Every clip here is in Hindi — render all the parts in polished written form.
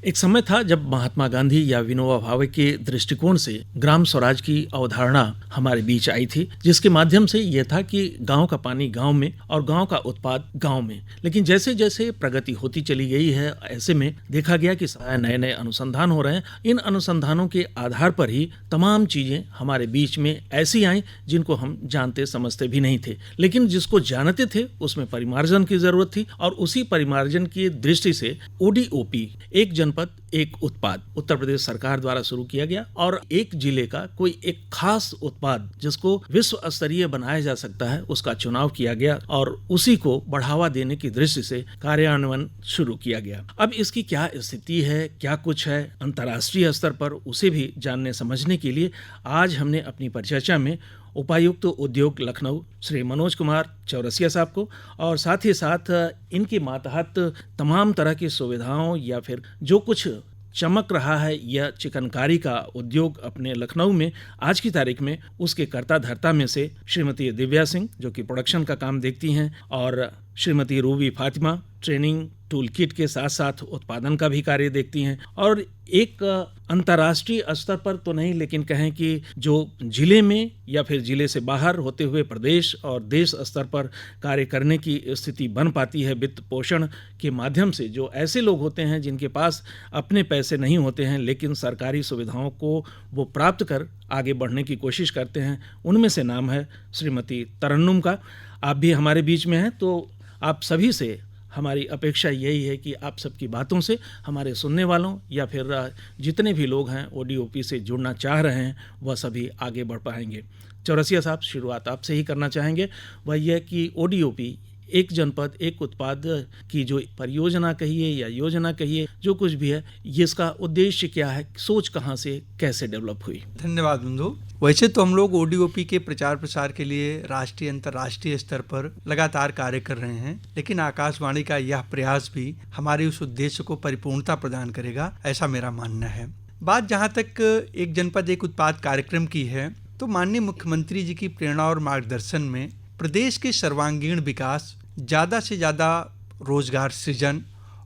एक समय था जब महात्मा गांधी या विनोबा भावे के दृष्टिकोण से ग्राम स्वराज की अवधारणा हमारे बीच आई थी, जिसके माध्यम से यह था कि गांव का पानी गांव में और गांव का उत्पाद गांव में। लेकिन जैसे जैसे प्रगति होती चली गई है, ऐसे में देखा गया कि नए नए अनुसंधान हो रहे हैं। इन अनुसंधानों के आधार पर ही तमाम चीजें हमारे बीच में ऐसी आई जिनको हम जानते समझते भी नहीं थे, लेकिन जिसको जानते थे उसमें परिमार्जन की जरूरत थी। और उसी परिमार्जन की दृष्टि से ODOP, एक जनपद एक उत्पाद, उत्तर प्रदेश सरकार द्वारा शुरू किया गया। और एक जिले का कोई एक खास उत्पाद जिसको विश्व स्तरीय बनाया जा सकता है, उसका चुनाव किया गया और उसी को बढ़ावा देने की दृष्टि से कार्यान्वयन शुरू किया गया। अब इसकी क्या स्थिति है, क्या कुछ है अंतर्राष्ट्रीय स्तर पर, उसे भी जानने समझने के लिए आज हमने अपनी परिचर्चा में उपायुक्त उद्योग लखनऊ श्री मनोज कुमार चौरसिया साहब को और साथ ही साथ इनके मातहत तमाम तरह की सुविधाओं या फिर जो कुछ चमक रहा है यह चिकनकारी का उद्योग अपने लखनऊ में आज की तारीख में, उसके कर्ता धर्ता में से श्रीमती दिव्या सिंह जो कि प्रोडक्शन का काम देखती हैं, और Shrimati Ruby Fatima training tool kit के साथ साथ उत्पादन का भी कार्य देखती हैं। और एक अंतर्राष्ट्रीय स्तर पर तो नहीं, लेकिन कहें कि जो जिले में या फिर जिले से बाहर होते हुए प्रदेश और देश स्तर पर कार्य करने की स्थिति बन पाती है वित्त पोषण के माध्यम से। जो ऐसे लोग होते हैं जिनके पास अपने पैसे नहीं होते हैं, लेकिन सरकारी सुविधाओं को वो प्राप्त कर आगे बढ़ने की कोशिश करते हैं, उनमें से नाम है श्रीमती तरन्नुम का। आप भी हमारे बीच में हैं, तो आप सभी से हमारी अपेक्षा यही है कि आप सबकी बातों से हमारे सुनने वालों या फिर जितने भी लोग हैं ODOP से जुड़ना चाह रहे हैं वह सभी आगे बढ़ पाएंगे। चौरसिया साहब, शुरुआत आपसे ही करना चाहेंगे। वह यह कि ODOP, एक जनपद एक उत्पाद की जो परियोजना कहिए या योजना कहिए, जो कुछ भी है, ये इसका उद्देश्य क्या है, सोच कहाँ से कैसे डेवलप हुई? धन्यवाद बंधु। वैसे तो हम लोग ODOP के प्रचार प्रसार के लिए राष्ट्रीय अंतर्राष्ट्रीय स्तर पर लगातार कार्य कर रहे हैं, लेकिन आकाशवाणी का यह प्रयास भी हमारे उस उद्देश्य को परिपूर्णता प्रदान करेगा, ऐसा मेरा मानना है। बात जहाँ तक एक जनपद एक उत्पाद कार्यक्रम की है, तो माननीय मुख्यमंत्री जी की प्रेरणा और मार्गदर्शन में प्रदेश के सर्वांगीण विकास, ज़्यादा से ज़्यादा रोजगार सृजन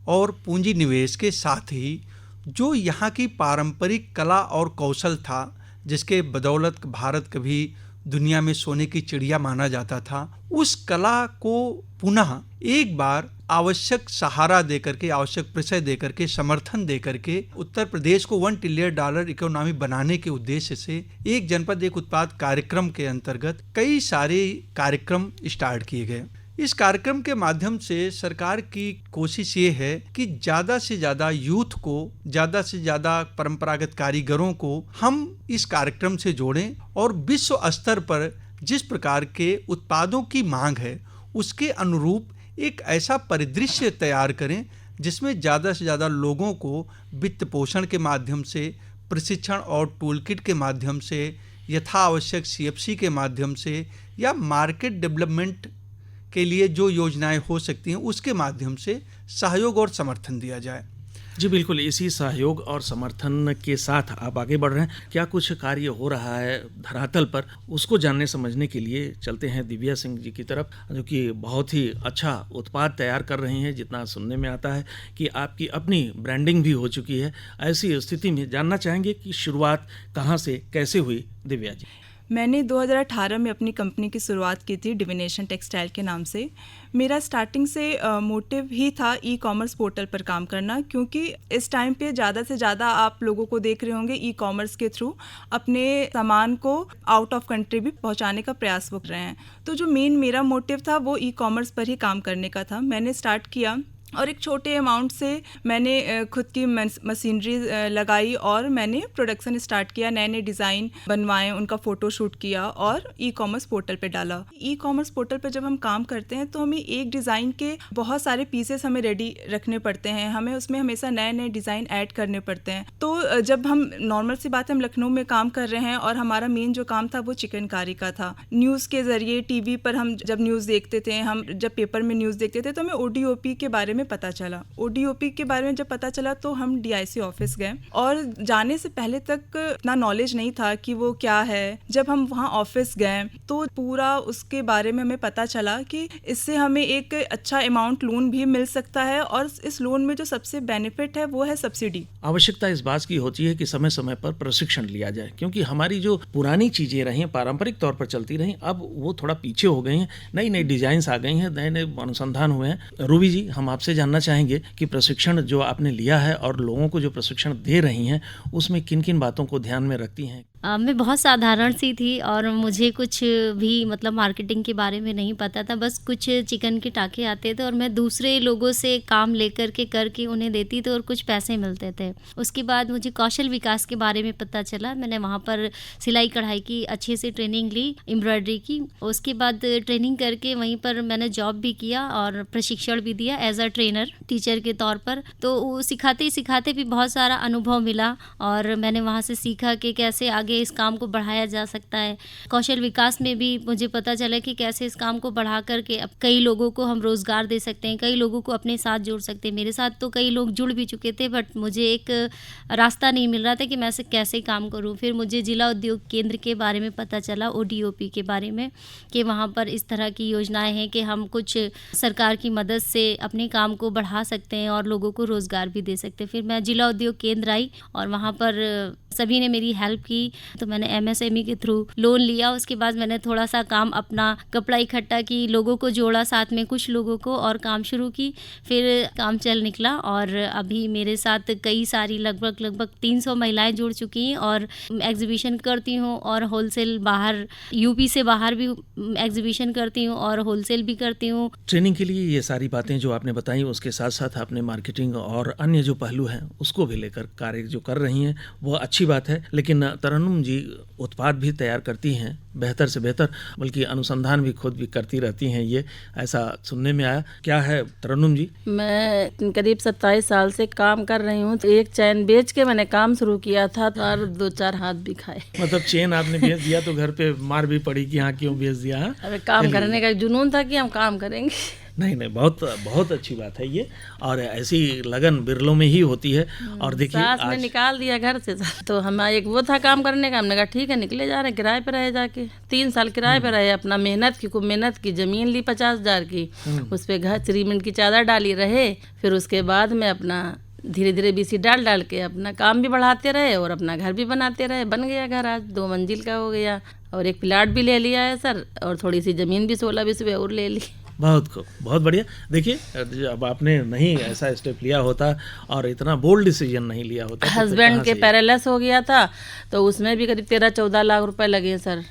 और पूंजी निवेश के साथ ही जो यहाँ की पारंपरिक कला और कौशल था, जिसके बदौलत भारत कभी दुनिया में सोने की चिड़िया माना जाता था, उस कला को पुनः एक बार आवश्यक सहारा देकर के, आवश्यक प्रश्रय देकर के, समर्थन देकर के उत्तर प्रदेश को $1 ट्रिलियन इकोनॉमी बनाने के उद्देश्य से एक जनपद एक उत्पाद कार्यक्रम के अंतर्गत कई सारे कार्यक्रम स्टार्ट किए गए। इस कार्यक्रम के माध्यम से सरकार की कोशिश ये है कि ज़्यादा से ज़्यादा यूथ को, ज़्यादा से ज़्यादा परंपरागत कारीगरों को हम इस कार्यक्रम से जोड़ें और विश्व स्तर पर जिस प्रकार के उत्पादों की मांग है उसके अनुरूप एक ऐसा परिदृश्य तैयार करें जिसमें ज़्यादा से ज़्यादा लोगों को वित्त पोषण के माध्यम से, प्रशिक्षण और टूल किट के माध्यम से, यथा आवश्यक CFC के माध्यम से या मार्केट डेवलपमेंट के लिए जो योजनाएं हो सकती हैं उसके माध्यम से सहयोग और समर्थन दिया जाए। जी बिल्कुल, इसी सहयोग और समर्थन के साथ आप आगे बढ़ रहे हैं। क्या कुछ कार्य हो रहा है धरातल पर, उसको जानने समझने के लिए चलते हैं दिव्या सिंह जी की तरफ, जो कि बहुत ही अच्छा उत्पाद तैयार कर रही हैं। जितना सुनने में आता है कि आपकी अपनी ब्रांडिंग भी हो चुकी है। ऐसी स्थिति में जानना चाहेंगे कि शुरुआत कहाँ से कैसे हुई दिव्या जी? मैंने 2018 में अपनी कंपनी की शुरुआत की थी डिविनेशन टेक्सटाइल के नाम से। मेरा स्टार्टिंग से मोटिव ही था ई-कॉमर्स पोर्टल पर काम करना, क्योंकि इस टाइम पे ज़्यादा से ज़्यादा आप लोगों को देख रहे होंगे ई-कॉमर्स के थ्रू अपने सामान को आउट ऑफ कंट्री भी पहुंचाने का प्रयास वो कर रहे हैं। तो जो मेन मेरा मोटिव था वो ई-कॉमर्स पर ही काम करने का था। मैंने स्टार्ट किया और एक छोटे अमाउंट से मैंने खुद की मशीनरी लगाई और मैंने प्रोडक्शन स्टार्ट किया, नए नए डिज़ाइन बनवाए, उनका फ़ोटो शूट किया और ई-कॉमर्स पोर्टल पे डाला। ई-कॉमर्स पोर्टल पे जब हम काम करते हैं तो हमें एक डिज़ाइन के बहुत सारे पीसेस हमें रेडी रखने पड़ते हैं, हमें उसमें हमेशा नए नए डिज़ाइन ऐड करने पड़ते हैं। तो जब हम नॉर्मल सी बात है, हम लखनऊ में काम कर रहे हैं और हमारा मेन जो काम था वो चिकनकारी का था। न्यूज़ के ज़रिए TV पर हम जब न्यूज़ देखते थे, हम जब पेपर में न्यूज़ देखते थे तो हमें ODOP के बारे में हमें पता चला। ODOP के बारे में जब पता चला तो हम DIC ऑफिस गए और जाने से पहले तक इतना नॉलेज नहीं था कि वो क्या है। जब हम वहाँ ऑफिस गए तो पूरा उसके बारे में हमें पता चला कि इससे हमें एक अच्छा अमाउंट लोन भी मिल सकता है और इस लोन में जो सबसे बेनिफिट है वो है सब्सिडी। आवश्यकता इस बात की होती है कि समय समय पर प्रशिक्षण लिया जाए, क्योंकि हमारी जो पुरानी चीजें रही हैं, पारंपरिक तौर पर चलती रही, अब वो थोड़ा पीछे हो गई हैं। नई नई डिजाइन्स आ गई हैं, नए नए अनुसंधान हुए हैं। रूबी जी, हम आपसे जानना चाहेंगे कि प्रशिक्षण जो आपने लिया है और लोगों को जो प्रशिक्षण दे रही हैं उसमें किन किन बातों को ध्यान में रखती हैं? मैं बहुत साधारण सी थी और मुझे कुछ भी मतलब मार्केटिंग के बारे में नहीं पता था। बस कुछ चिकन के टाके आते थे और मैं दूसरे लोगों से काम लेकर के करके उन्हें देती थी और कुछ पैसे मिलते थे। उसके बाद मुझे कौशल विकास के बारे में पता चला। मैंने वहाँ पर सिलाई कढ़ाई की अच्छे से ट्रेनिंग ली, एम्ब्रॉयडरी की। उसके बाद ट्रेनिंग करके वहीं पर मैंने जॉब भी किया और प्रशिक्षण भी दिया एज अ ट्रेनर, टीचर के तौर पर। तो सिखाते सिखाते भी बहुत सारा अनुभव मिला और मैंने वहाँ से सीखा कि कैसे आगे इस काम को बढ़ाया जा सकता है। कौशल विकास में भी मुझे पता चला कि कैसे इस काम को बढ़ा करके अब कई लोगों को हम रोज़गार दे सकते हैं, कई लोगों को अपने साथ जोड़ सकते हैं। मेरे साथ तो कई लोग जुड़ भी चुके थे, बट मुझे एक रास्ता नहीं मिल रहा था कि मैं ऐसे कैसे काम करूं। फिर मुझे जिला उद्योग केंद्र के बारे में पता चला, ODOP के बारे में, कि वहाँ पर इस तरह की योजनाएं हैं कि हम कुछ सरकार की मदद से अपने काम को बढ़ा सकते हैं और लोगों को रोज़गार भी दे सकते हैं। फिर मैं जिला उद्योग केंद्र आई और वहाँ पर सभी ने मेरी हेल्प की। तो मैंने MSME के थ्रू लोन लिया। उसके बाद मैंने थोड़ा सा काम अपना कपड़ा इकट्ठा की, लोगों को जोड़ा साथ में, कुछ लोगों को, और काम शुरू की। फिर काम चल निकला और अभी मेरे साथ कई सारी लगभग 300 महिलाएं जुड़ चुकी हैं और एग्जीबिशन करती हूँ और होलसेल बाहर UP से बाहर भी एग्जीबिशन करती हूँ और होलसेल भी करती हूँ। ट्रेनिंग के लिए ये सारी बातें जो आपने बताई, उसके साथ साथ आपने मार्केटिंग और अन्य जो पहलू हैं उसको भी लेकर कार्य जो कर रही हैं वो अच्छी बात है। लेकिन तरन्नुम जी उत्पाद भी तैयार करती हैं, बेहतर से बेहतर, बल्कि अनुसंधान भी खुद भी करती रहती हैं, ये ऐसा सुनने में आया। क्या है तरन्नुम जी? मैं करीब 27 साल से काम कर रही हूँ। एक चैन बेच के मैंने काम शुरू किया था और 2-4 हाथ भी खाए। मतलब चेन आपने बेच दिया तो घर पे मार भी पड़ी कि हाँ क्यों बेच दिया? अबे काम करने का जुनून था कि हम काम करेंगे। नहीं, बहुत अच्छी बात है ये, और ऐसी लगन बिरलों में ही होती है। और देखिए सास ने आज निकाल दिया घर से, तो हमारा एक वो था काम करने का। हमने कहा ठीक है, निकले जा रहे हैं, किराए पे रहे जाके। 3 साल किराए पे रहे, अपना मेहनत की, खूब मेहनत की, जमीन ली 50,000 की, उस पर घर सीमेंट की चादर डाली रहे। फिर उसके बाद में अपना धीरे धीरे BC डाल के अपना काम भी बढ़ाते रहे और अपना घर भी बनाते रहे। बन गया घर, आज 2 मंजिल का हो गया और एक प्लाट भी ले लिया है सर, और थोड़ी सी ज़मीन भी 16-20 और ले ली। बहुत खूब, बहुत बढ़िया। देखिए अब आपने नहीं ऐसा स्टेप लिया होता और इतना बोल्ड डिसीजन नहीं लिया होता, हस्बैंड के पैरालिसिस हो गया था तो उसमें भी करीब 13-14 लाख रुपए लगे सर,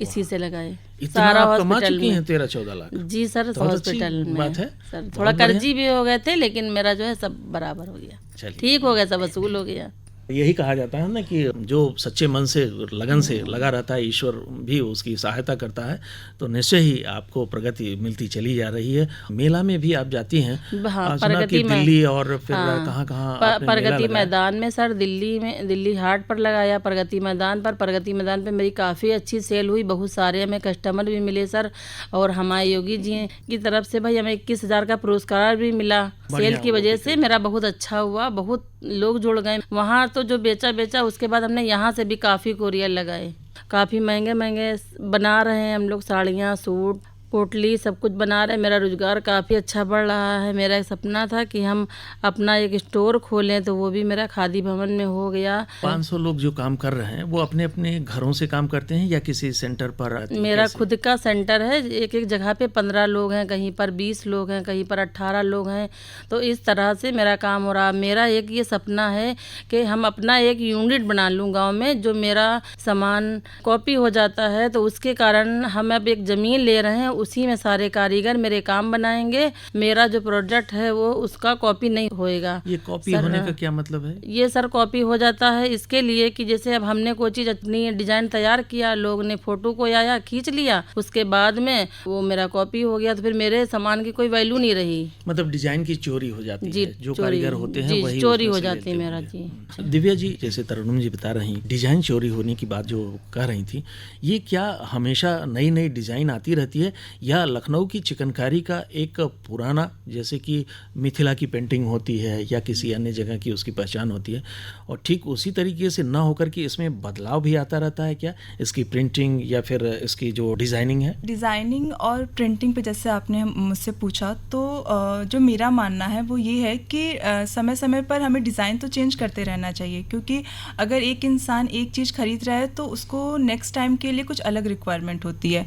इसी से लगाए। सारा आप कमा चुकी हैं 13-14 लाख? जी सर, हॉस्पिटल में बात है सर। थोड़ा कर्जी भी हो गए थे, लेकिन मेरा जो है सब बराबर हो गया, ठीक हो गया, सब वसूल हो गया। यही कहा जाता है ना कि जो सच्चे मन से, लगन से लगा रहता है, ईश्वर भी उसकी सहायता करता है। तो निश्चय ही आपको प्रगति मिलती चली जा रही है। मेला में भी आप जाती हैं? हाँ, प्रगति में दिल्ली और फिर कहाँ प्रगति मैदान में सर, दिल्ली हाट पर लगाया, प्रगति मैदान पर मेरी काफ़ी अच्छी सेल हुई। बहुत सारे हमें कस्टमर भी मिले सर, और हमारे योगी जी की तरफ से भाई हमें 21,000 का पुरस्कार भी मिला। सेल की वजह से मेरा बहुत अच्छा हुआ, बहुत लोग जुड़ गए। वहाँ तो जो बेचा उसके बाद हमने यहाँ से भी काफ़ी कोरियर लगाए। काफ़ी महंगे बना रहे हैं हम लोग, साड़ियाँ, सूट, पोटली, सब कुछ बना रहे हैं। मेरा रोजगार काफ़ी अच्छा बढ़ रहा है। मेरा एक सपना था कि हम अपना एक स्टोर खोलें, तो वो भी मेरा खादी भवन में हो गया। 500 लोग जो काम कर रहे हैं वो अपने अपने घरों से काम करते हैं या किसी सेंटर पर आते हैं? मेरा खुद का सेंटर है। एक जगह पे 15 लोग हैं, कहीं पर 20 लोग हैं, कहीं पर 18 लोग हैं। तो इस तरह से मेरा काम हो रहा है। मेरा एक ये सपना है कि हम अपना एक यूनिट बना लूँ गाँव में, जो मेरा सामान कॉपी हो जाता है। तो उसके कारण हम अब एक ज़मीन ले रहे हैं, उसी में सारे कारीगर मेरे काम बनाएंगे। मेरा जो प्रोडक्ट है वो उसका कॉपी नहीं होएगा। ये कॉपी होने का क्या मतलब है? ये सर कॉपी हो जाता है इसके लिए कि जैसे अब हमने कोई चीज़ अपनी डिजाइन तैयार किया, लोग ने फोटो को आया खींच लिया, उसके बाद में वो मेरा कॉपी हो गया, तो फिर मेरे सामान की कोई वैल्यू नहीं रही। मतलब डिजाइन की चोरी हो जाती जी, है, जो कारीगर होते हैं वही चोरी हो जाती है मेरा। जी दिव्या जी, जैसे तरन्नुम जी बता रही, डिजाइन चोरी होने की बात जो कह रही थी, ये क्या हमेशा नई नई डिजाइन आती रहती है या लखनऊ की चिकनकारी का एक पुराना, जैसे कि मिथिला की पेंटिंग होती है या किसी अन्य जगह की उसकी पहचान होती है, और ठीक उसी तरीके से ना होकर कि इसमें बदलाव भी आता रहता है क्या, इसकी प्रिंटिंग या फिर इसकी जो डिज़ाइनिंग है? डिज़ाइनिंग और प्रिंटिंग पे जैसे आपने मुझसे पूछा, तो जो मेरा मानना है वो ये है कि समय समय पर हमें डिज़ाइन तो चेंज करते रहना चाहिए, क्योंकि अगर एक इंसान एक चीज़ खरीद रहा है तो उसको नेक्स्ट टाइम के लिए कुछ अलग रिक्वायरमेंट होती है।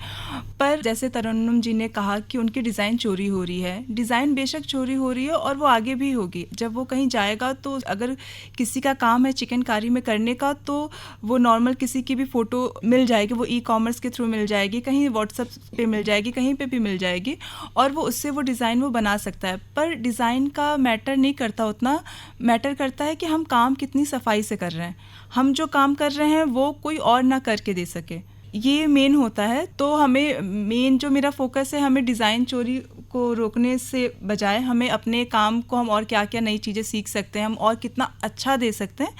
पर जैसे तरन्नुम जी ने कहा कि उनकी डिज़ाइन चोरी हो रही है, डिज़ाइन बेशक चोरी हो रही है और वो आगे भी होगी। जब वो कहीं जाएगा तो अगर किसी का काम है चिकनकारी में करने का, तो वो नॉर्मल किसी की भी फ़ोटो मिल जाएगी, वो ई-कॉमर्स के थ्रू मिल जाएगी, कहीं व्हाट्सएप पे मिल जाएगी, कहीं पे भी मिल जाएगी, और वो उससे वो डिज़ाइन वो बना सकता है। पर डिज़ाइन का मैटर नहीं करता, उतना मैटर करता है कि हम काम कितनी सफाई से कर रहे हैं, हम जो काम कर रहे हैं वो कोई और ना करके दे सके, ये मेन होता है। तो हमें मेन जो मेरा फोकस है, हमें डिज़ाइन चोरी को रोकने से बजाय हमें अपने काम को हम और क्या क्या नई चीज़ें सीख सकते हैं, हम और कितना अच्छा दे सकते हैं,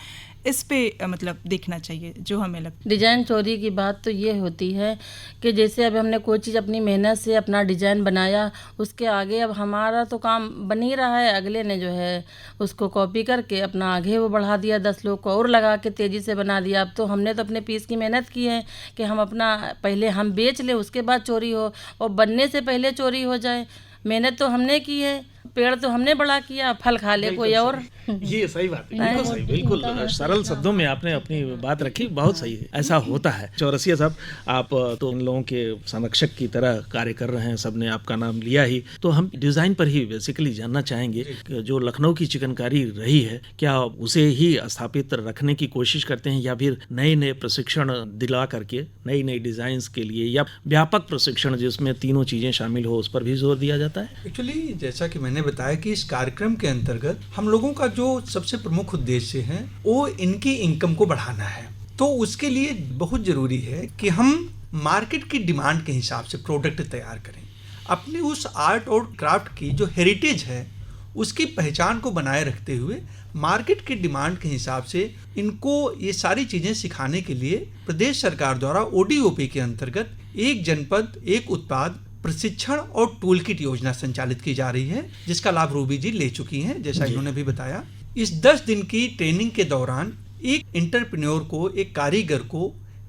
इस पे मतलब देखना चाहिए जो हमें लगता है। डिज़ाइन चोरी की बात तो ये होती है कि जैसे अब हमने कोई चीज़ अपनी मेहनत से अपना डिज़ाइन बनाया, उसके आगे अब हमारा तो काम बन ही रहा है, अगले ने जो है उसको कॉपी करके अपना आगे वो बढ़ा दिया, 10 लोग को और लगा के तेज़ी से बना दिया। अब तो हमने तो अपने पीस की मेहनत की है कि हम अपना पहले हम बेच ले, उसके बाद चोरी हो, और बनने से पहले चोरी हो जाए। मेहनत तो हमने की है, पेड़ तो हमने बड़ा किया, फल खा ले कोई और। ये सही बात है, बिल्कुल सही, बिल्कुल सरल शब्दों में आपने अपनी बात रखी, बहुत सही है, ऐसा होता है। चौरसिया साहब, आप तो इन लोगों के संरक्षक की तरह कार्य कर रहे हैं, सबने आपका नाम लिया ही, तो हम डिज़ाइन पर ही बेसिकली जानना चाहेंगे कि जो लखनऊ की चिकनकारी रही है, क्या उसे ही स्थापित रखने की कोशिश करते हैं, या फिर नए नए प्रशिक्षण दिला करके नई नई डिज़ाइंस के लिए, या व्यापक प्रशिक्षण जिसमें तीनों चीज़ें शामिल हो, उस पर भी जोर दिया जाता है? एक्चुअली जैसा कि मैंने बताया कि इस कार्यक्रम के अंतर्गत हम लोगों का जो सबसे प्रमुख उद्देश्य है वो इनकी इनकम को बढ़ाना है। तो उसके लिए बहुत जरूरी है कि हम मार्केट की डिमांड के हिसाब से प्रोडक्ट तैयार करें, अपनी उस आर्ट और क्राफ्ट की जो हेरिटेज है उसकी पहचान को बनाए रखते हुए मार्केट की डिमांड के हिसाब से इनको ये सारी चीज़ें सिखाने के लिए प्रदेश सरकार द्वारा ODOP के अंतर्गत एक जनपद एक उत्पाद प्रशिक्षण और टूल किट योजना संचालित की जा रही है, जिसका लाभ रूबी जी ले चुकी हैं, जैसा इन्होंने भी बताया। इस 10 दिन की ट्रेनिंग के दौरान एक एंटरप्रेन्योर को, एक कारीगर को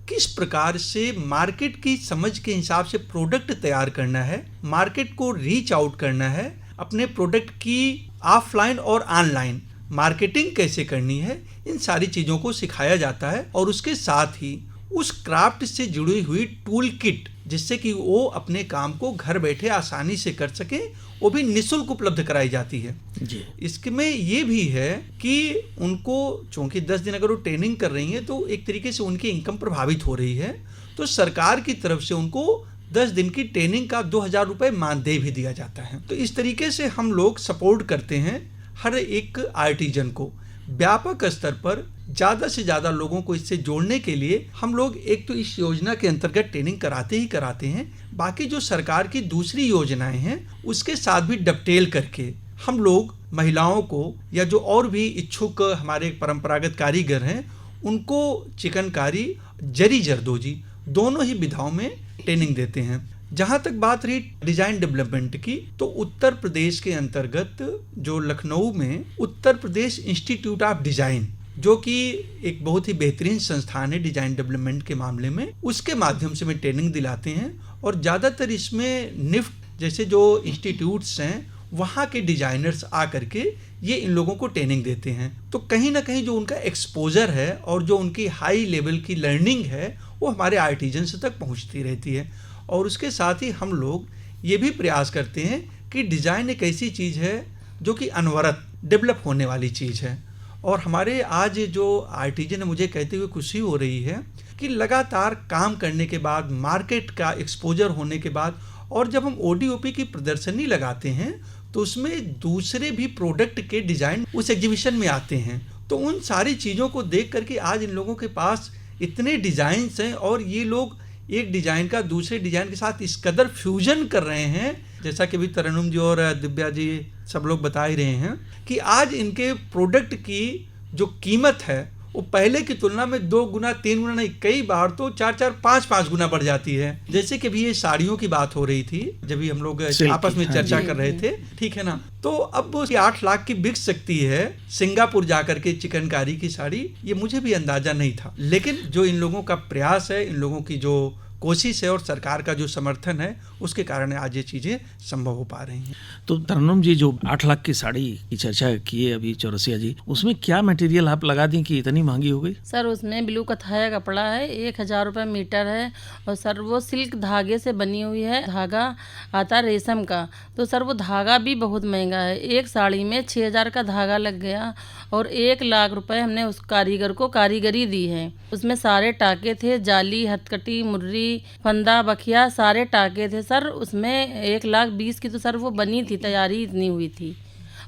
किस प्रकार से मार्केट की समझ के हिसाब से प्रोडक्ट तैयार करना है, मार्केट को रीच आउट करना है, अपने प्रोडक्ट की ऑफलाइन और ऑनलाइन मार्केटिंग कैसे करनी है, इन सारी चीज़ों को सिखाया जाता है। और उसके साथ ही उस क्राफ्ट से जुड़ी हुई टूल किट, जिससे कि वो अपने काम को घर बैठे आसानी से कर सके, वो भी निःशुल्क उपलब्ध कराई जाती है जी। इसमें ये भी है कि उनको, चूंकि 10 दिन अगर वो ट्रेनिंग कर रही हैं तो एक तरीके से उनकी इनकम प्रभावित हो रही है, तो सरकार की तरफ से उनको 10 दिन की ट्रेनिंग का 2000 रुपये मानदेय भी दिया जाता है। तो इस तरीके से हम लोग सपोर्ट करते हैं हर एक आर्टिजन को। व्यापक स्तर पर ज़्यादा से ज़्यादा लोगों को इससे जोड़ने के लिए हम लोग एक तो इस योजना के अंतर्गत ट्रेनिंग कराते ही कराते हैं, बाकी जो सरकार की दूसरी योजनाएं हैं उसके साथ भी डबटेल करके हम लोग महिलाओं को या जो और भी इच्छुक हमारे परंपरागत कारीगर हैं उनको चिकनकारी, जरी जरदोजी दोनों ही विधाओं में ट्रेनिंग देते हैं। जहाँ तक बात रही डिजाइन डेवलपमेंट की, तो उत्तर प्रदेश के अंतर्गत जो लखनऊ में Uttar Pradesh institute of design, जो कि एक बहुत ही बेहतरीन संस्थान है डिजाइन डेवलपमेंट के मामले में, उसके माध्यम से मैं ट्रेनिंग दिलाते हैं। और ज़्यादातर इसमें निफ्ट जैसे जो इंस्टीट्यूट्स हैं वहाँ के डिजाइनर्स आ करके ये इन लोगों को ट्रेनिंग देते हैं। तो कहीं ना कहीं जो उनका एक्सपोजर है और जो उनकी हाई लेवल की लर्निंग है वो हमारे आर्टिजन्स तक पहुँचती रहती है। और उसके साथ ही हम लोग ये भी प्रयास करते हैं कि डिज़ाइन एक ऐसी चीज़ है जो कि अनवरत डेवलप होने वाली चीज़ है। और हमारे आज जो आर्टिजन है, मुझे कहते हुए खुशी हो रही है कि लगातार काम करने के बाद, मार्केट का एक्सपोजर होने के बाद, और जब हम ODOP की प्रदर्शनी लगाते हैं तो उसमें दूसरे भी प्रोडक्ट के डिज़ाइन उस एग्जीबिशन में आते हैं। तो उन सारी चीज़ों को देख करके आज इन लोगों के पास इतने डिज़ाइंस हैं और ये लोग एक डिज़ाइन का दूसरे डिज़ाइन के साथ इस कदर फ्यूजन कर रहे हैं, जैसा कि अभी तरन्नुम जी और दिव्या जी सब लोग बता ही रहे हैं कि आज इनके प्रोडक्ट की जो कीमत है वो पहले की तुलना में 2 गुना 3 गुना नहीं, कई बार तो 4-4 5-5 गुना बढ़ जाती है। जैसे कि अभी ये साड़ियों की बात हो रही थी, जब भी हम लोग आपस में चर्चा कर रहे थे, ठीक है ना, तो अब 8 लाख की बिक सकती है सिंगापुर जाकर के चिकनकारी की साड़ी, ये मुझे भी अंदाजा नहीं था। लेकिन जो इन लोगों का प्रयास है, इन लोगों की जो कोशिश है और सरकार का जो समर्थन है, उसके कारण आज ये चीजें संभव हो पा रही हैं। तो तरन्नुम जी, जो 8 लाख की साड़ी की चर्चा की है अभी चौरसिया जी, उसमें क्या मटेरियल आप लगा दी कि इतनी महंगी हो गई? सर उसमें ब्लू कथाया कपड़ा है, 1000 रुपये मीटर है, और सर वो सिल्क धागे से बनी हुई है, धागा आता रेशम का, तो सर वो धागा भी बहुत महंगा है। एक साड़ी में 6000 का धागा लग गया और 1 लाख रुपए हमने उस कारीगर को कारीगरी दी है। उसमें सारे टाके थे, जाली, हथकटी, मुर्री, फंदा, बखिया, सारे टाके थे सर। उसमें 1,20,000 की तो सर वो बनी थी, तैयारी इतनी हुई थी,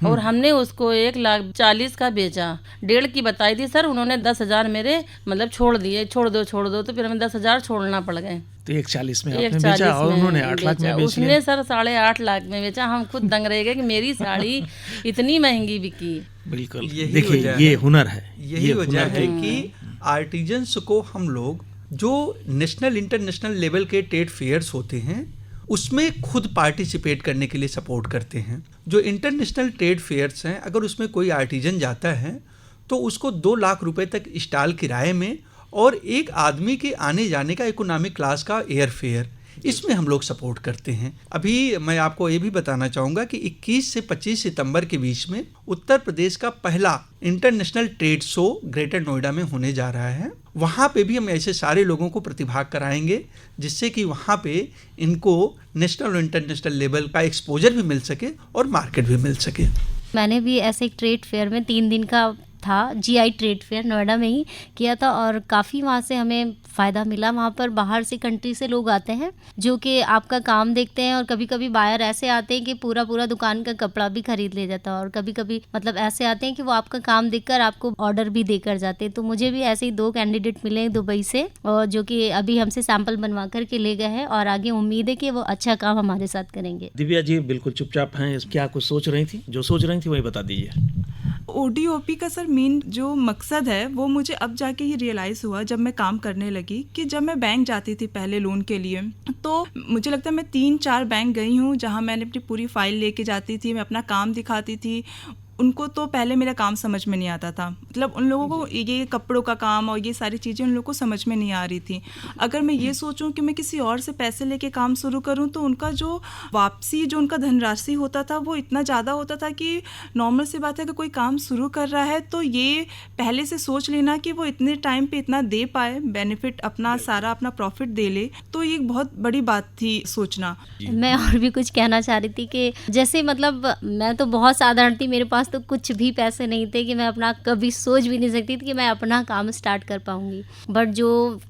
और हमने उसको 1,40,000 का बेचा। 1.5 की बताई थी सर, उन्होंने 10,000 मेरे मतलब छोड़ दिए, छोड़ दो, तो फिर हमें 10,000 छोड़ना पड़ गए। तो 1,40,000 में आपने बेचा और उन्होंने 8 लाख में बेच उसने लिया। सर 8.5 लाख में बेचा। हम खुद दंग रह गए कि मेरी साड़ी इतनी महंगी बिकी। बिल्कुल, यही देखिए वजह ये है। हुनर है, यही वजह है कि आर्टिजन्स को हम लोग जो नेशनल इंटरनेशनल लेवल के ट्रेड फेयर्स होते हैं उसमें खुद पार्टिसिपेट करने के लिए सपोर्ट करते हैं। जो इंटरनेशनल ट्रेड फेयर्स हैं, अगर उसमें कोई आर्टिजन जाता है तो उसको 2 लाख रुपए तक स्टॉल किराए में और एक आदमी के आने जाने का इकोनॉमिक क्लास का एयर फेयर, इसमें हम लोग सपोर्ट करते हैं। अभी मैं आपको ये भी बताना चाहूँगा कि 21 से 25 सितंबर के बीच में उत्तर प्रदेश का पहला international trade show greater Noida में होने जा रहा है। वहाँ पे भी हम ऐसे सारे लोगों को प्रतिभाग कराएंगे, जिससे कि वहाँ पे इनको नेशनल और इंटरनेशनल लेवल का एक्सपोजर भी मिल सके और मार्केट भी मिल सके। मैंने भी ऐसे एक ट्रेड फेयर में 3 दिन का था, GI ट्रेड फेयर नोएडा में ही किया था, और काफ़ी वहाँ से हमें फ़ायदा मिला। वहाँ पर बाहर से कंट्री से लोग आते हैं जो कि आपका काम देखते हैं, और कभी कभी बायर ऐसे आते हैं कि पूरा दुकान का कपड़ा भी खरीद ले जाता है, और कभी कभी मतलब ऐसे आते हैं कि वो आपका काम देखकर आपको ऑर्डर भी देकर जाते हैं। तो मुझे भी ऐसे ही 2 कैंडिडेट मिले दुबई से, और जो कि अभी हमसे सैंपल बनवा कर के ले गए हैं, और आगे उम्मीद है कि वो अच्छा काम हमारे साथ करेंगे। दिव्या जी बिल्कुल चुपचाप हैं, क्या कुछ सोच रही थी? जो सोच रही थी वही बता दीजिए। ODOP का सर मेन जो मकसद है वो मुझे अब जाके ये रियलाइज़ हुआ जब मैं काम करने लगी, कि जब मैं बैंक जाती थी पहले लोन के लिए, तो मुझे लगता है मैं 3-4 बैंक गई हूँ जहाँ मैंने अपनी पूरी फाइल लेके जाती थी, मैं अपना काम दिखाती थी। उनको तो पहले मेरा काम समझ में नहीं आता था, मतलब उन लोगों को ये कपड़ों का काम और ये सारी चीज़ें उन लोगों को समझ में नहीं आ रही थी। अगर मैं ये सोचूं कि मैं किसी और से पैसे लेके काम शुरू करूं तो उनका जो वापसी, जो उनका धनराशि होता था वो इतना ज़्यादा होता था कि नॉर्मल सी बात है कि कोई काम शुरू कर रहा है तो ये पहले से सोच लेना कि वो इतने टाइम पे इतना दे पाए, बेनिफिट अपना सारा अपना प्रॉफिट दे ले, तो ये एक बहुत बड़ी बात थी सोचना। मैं और भी कुछ कहना चाह रही थी कि जैसे मतलब मैं तो बहुत साधारण थी, मेरे पास तो कुछ भी पैसे नहीं थे कि मैं अपना कभी सोच भी नहीं सकती थी कि मैं अपना काम स्टार्ट कर पाऊंगी। बट जो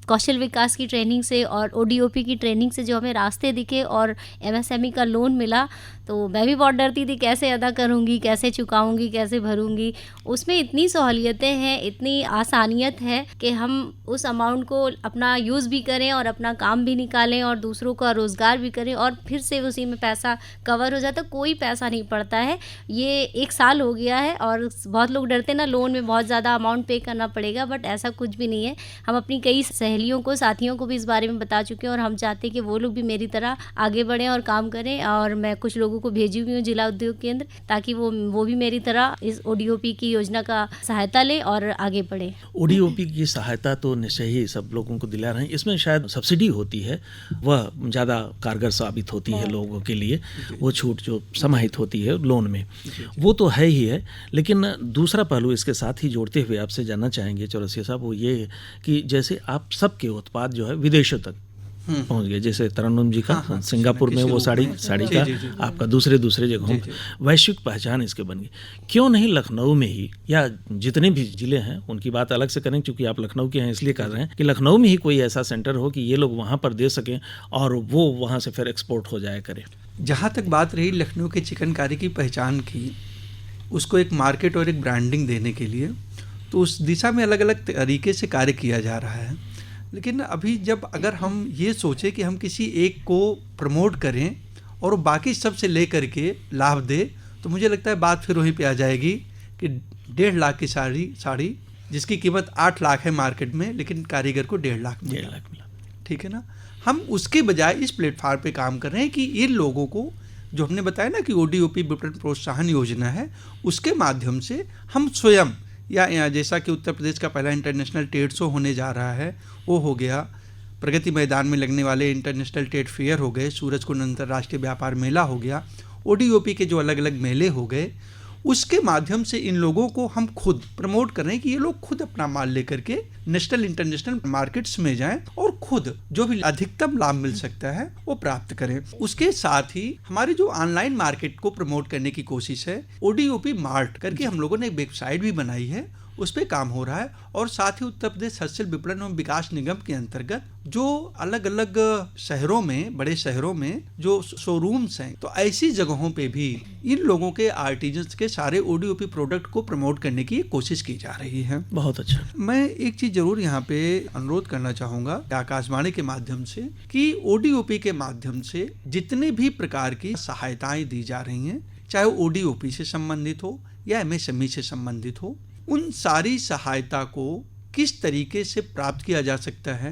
कौशल विकास की ट्रेनिंग से और ODOP की ट्रेनिंग से जो हमें रास्ते दिखे और MSME का लोन मिला, तो मैं भी बहुत डरती थी कैसे अदा करूंगी, कैसे चुकाऊंगी, कैसे भरूंगी। उसमें इतनी सहूलियतें हैं, इतनी आसानियत है कि हम उस अमाउंट को अपना यूज़ भी करें और अपना काम भी निकालें और दूसरों का रोज़गार भी करें, और फिर से उसी में पैसा कवर हो जाता, कोई पैसा नहीं पड़ता है। ये 1 साल हो गया है, और बहुत लोग डरते ना लोन में बहुत ज़्यादा अमाउंट पे करना पड़ेगा, बट ऐसा कुछ भी नहीं है। हम अपनी कई सहेलियों को, साथियों को भी इस बारे में बता चुके हैं, और हम चाहते हैं कि वो लोग भी मेरी तरह आगे बढ़ें और काम करें। और मैं कुछ लोगों को भेजी हुई हूँ जिला उद्योग केंद्र, ताकि वो भी मेरी तरह इस ODOP की योजना का सहायता लें और आगे बढ़े। ODOP की सहायता तो निश्चय ही सब लोगों को दिला रहे हैं। इसमें शायद सब्सिडी होती है, वह ज़्यादा कारगर साबित होती है लोगों के लिए। वो छूट जो समाहित होती है लोन में, वो तो है ही है। लेकिन दूसरा पहलू इसके साथ ही जोड़ते हुए आपसे जानना चाहेंगे चौरसिया साहब, वो ये है कि जैसे आप सबके उत्पाद जो है विदेशों तक पहुंच गए, जैसे तरन्नुम जी का सिंगापुर में वो साड़ी का, आपका दूसरे जगहों में वैश्विक पहचान इसके बन गई। क्यों नहीं लखनऊ में ही, या जितने भी जिले हैं उनकी बात अलग से करें, क्योंकि आप लखनऊ के हैं इसलिए कर रहे हैं कि लखनऊ में ही कोई ऐसा सेंटर हो कि ये लोग वहाँ पर दे सकें और वो वहाँ से फिर एक्सपोर्ट हो जाया करे। जहाँ तक बात रही लखनऊ के चिकनकारी की पहचान की, उसको एक मार्केट और एक ब्रांडिंग देने के लिए, तो उस दिशा में अलग अलग तरीके से कार्य किया जा रहा है। लेकिन अभी जब अगर हम ये सोचें कि हम किसी एक को प्रमोट करें और बाकी सब से ले करके लाभ दे, तो मुझे लगता है बात फिर वहीं पे आ जाएगी कि 1.5 लाख की साड़ी जिसकी कीमत 8 लाख है मार्केट में, लेकिन कारीगर को 1.5 लाख मिला। 1.5 लाख मिला। ठीक है ना। हम उसके बजाय इस प्लेटफॉर्म पे काम कर रहे हैं कि इन लोगों को, जो हमने बताया ना कि ODOP विपणन प्रोत्साहन योजना है, उसके माध्यम से हम स्वयं या जैसा कि उत्तर प्रदेश का पहला इंटरनेशनल ट्रेड शो होने जा रहा है, वो हो गया, प्रगति मैदान में लगने वाले इंटरनेशनल ट्रेड फेयर हो गए, सूरजकुंड अंतर्राष्ट्रीय व्यापार मेला हो गया, ODOP के जो अलग अलग मेले हो गए, उसके माध्यम से इन लोगों को हम खुद प्रमोट कर रहे हैं कि ये लोग खुद अपना माल लेकर के नेशनल इंटरनेशनल मार्केट्स में जाएं और खुद जो भी अधिकतम लाभ मिल सकता है वो प्राप्त करें। उसके साथ ही हमारी जो ऑनलाइन मार्केट को प्रमोट करने की कोशिश है, ODOP मार्ट करके हम लोगों ने एक वेबसाइट भी बनाई है, उस पर काम हो रहा है। और साथ ही उत्तर प्रदेश हस्तशिल्प विपणन एवं विकास निगम के अंतर्गत जो अलग अलग शहरों में, बड़े शहरों में जो शोरूम्स हैं, तो ऐसी जगहों पे भी इन लोगों के आर्टिजन्स के सारे ODOP प्रोडक्ट को प्रमोट करने की कोशिश की जा रही है। बहुत अच्छा। मैं एक चीज जरूर यहाँ पे अनुरोध करना चाहूंगा आकाशवाणी के माध्यम से कि ODOP के माध्यम से जितने भी प्रकार की सहायताएं दी जा रही हैं, चाहे वो ODOP से संबंधित हो या MSME से संबंधित हो, उन सारी सहायता को किस तरीके से प्राप्त किया जा सकता है,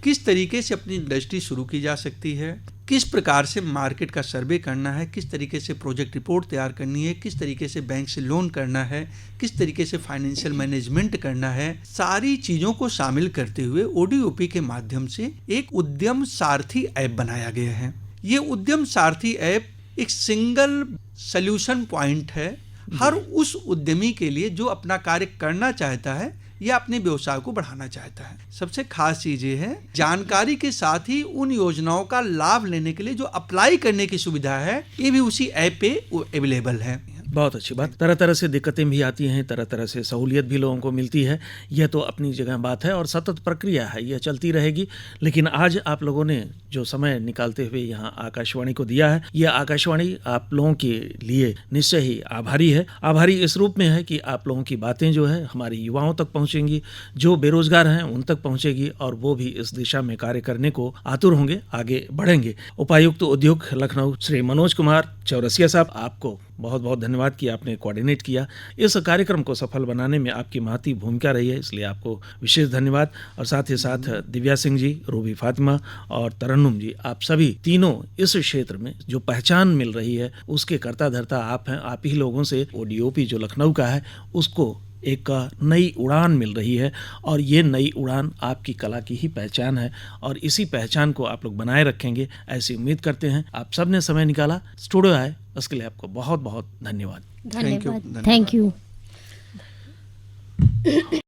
किस तरीके से अपनी इंडस्ट्री शुरू की जा सकती है, किस प्रकार से मार्केट का सर्वे करना है, किस तरीके से प्रोजेक्ट रिपोर्ट तैयार करनी है, किस तरीके से बैंक से लोन करना है, किस तरीके से फाइनेंशियल मैनेजमेंट करना है, सारी चीज़ों को शामिल करते हुए ODOP के माध्यम से एक उद्यम सारथी ऐप बनाया गया है। ये उद्यम सारथी ऐप एक सिंगल सॉल्यूशन पॉइंट है हर उस उद्यमी के लिए जो अपना कार्य करना चाहता है या अपने व्यवसाय को बढ़ाना चाहता है। सबसे खास चीज ये है, जानकारी के साथ ही उन योजनाओं का लाभ लेने के लिए जो अप्लाई करने की सुविधा है, ये भी उसी ऐप पे अवेलेबल है। बहुत अच्छी बात। तरह तरह से दिक्कतें भी आती हैं, तरह तरह से सहूलियत भी लोगों को मिलती है, यह तो अपनी जगह बात है और सतत प्रक्रिया है, यह चलती रहेगी। लेकिन आज आप लोगों ने जो समय निकालते हुए यहाँ आकाशवाणी को दिया है, यह आकाशवाणी आप लोगों के लिए निश्चय ही आभारी है। आभारी इस रूप में है कि आप लोगों की बातें जो है हमारी युवाओं तक पहुँचेंगी, जो बेरोजगार हैं उन तक पहुँचेगी और वो भी इस दिशा में कार्य करने को आतुर होंगे, आगे बढ़ेंगे। उपायुक्त उद्योग लखनऊ श्री मनोज कुमार चौरसिया साहब, आपको बहुत बहुत धन्यवाद कि आपने कोऑर्डिनेट किया। इस कार्यक्रम को सफल बनाने में आपकी महती भूमिका रही है, इसलिए आपको विशेष धन्यवाद। और साथ ही साथ दिव्या सिंह जी, रूबी फातिमा और तरन्नुम जी, आप सभी तीनों इस क्षेत्र में जो पहचान मिल रही है उसके कर्ता धर्ता आप हैं। आप ही लोगों से ODOP जो लखनऊ का है उसको एक नई उड़ान मिल रही है और ये नई उड़ान आपकी कला की ही पहचान है और इसी पहचान को आप लोग बनाए रखेंगे, ऐसी उम्मीद करते हैं। आप सब ने समय निकाला, स्टूडियो आए, उसके लिए आपको बहुत बहुत धन्यवाद। धन्यवाद। Thank you.